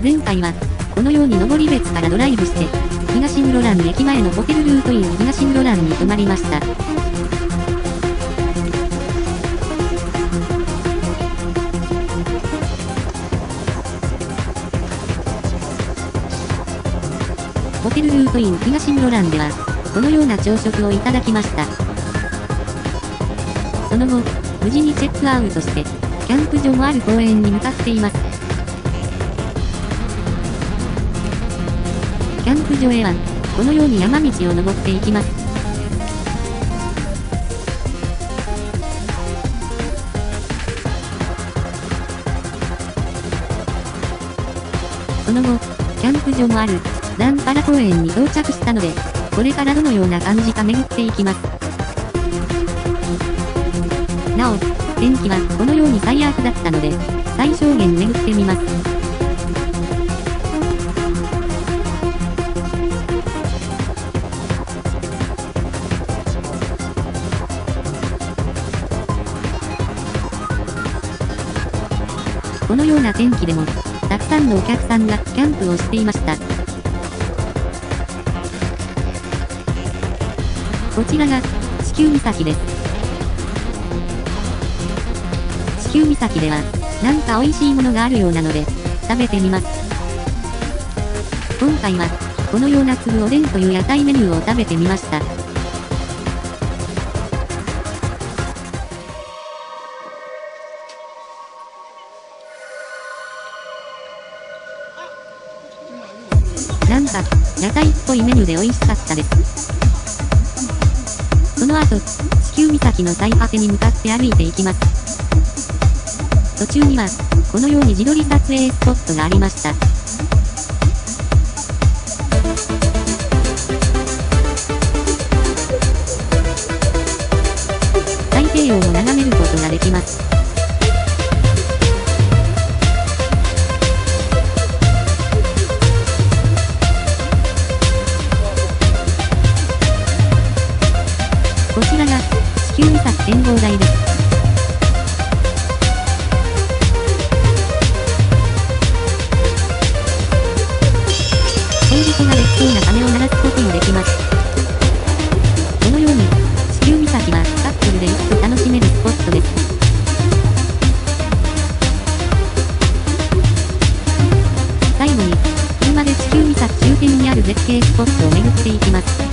前回は、このように登別からドライブして、東室蘭駅前のホテルルートイン東室蘭に泊まりました。ホテルルートイン東室蘭では、このような朝食をいただきました。その後、無事にチェックアウトして、キャンプ場もある公園に向かっています。キャンプ場へは、このように山道を登っていきます。その後、キャンプ場もある、ザンパラ公園に到着したので、これからどのような感じか巡っていきます。なお、天気はこのように最悪だったので、最小限巡ってみます。このような天気でも、たくさんのお客さんがキャンプをしていました。こちらが、地球岬です。地球岬では、なんか美味しいものがあるようなので、食べてみます。今回は、このような粒おでんという屋台メニューを食べてみました。なんか、屋台っぽいメニューで美味しかったです。その後、地球岬の最果てに向かって歩いていきます。途中には、このように自撮り撮影スポットがありました。太平洋を眺めることができます。こちらが、地球岬展望台です。恋人ができそうな鐘を鳴らすこともできます。このように、地球岬はカップルで行くと楽しめるスポットです。最後に、車で地球岬終点にある絶景スポットを巡っていきます。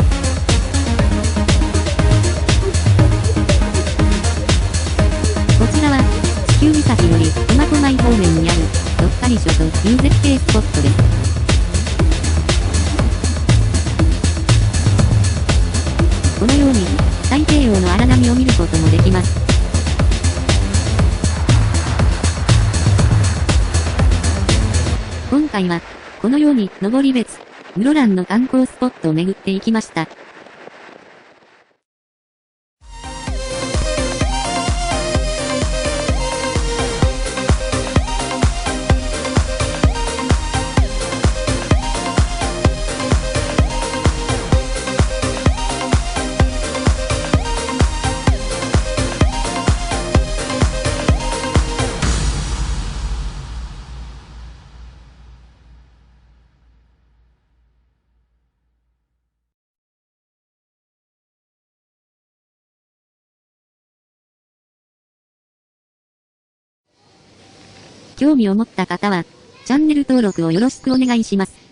こちらは、地球岬より苫小牧方面にある、どっかり所という絶景スポットです。このように、太平洋の荒波を見ることもできます。今回は、このように登別、室蘭の観光スポットを巡っていきました。興味を持った方は、チャンネル登録をよろしくお願いします。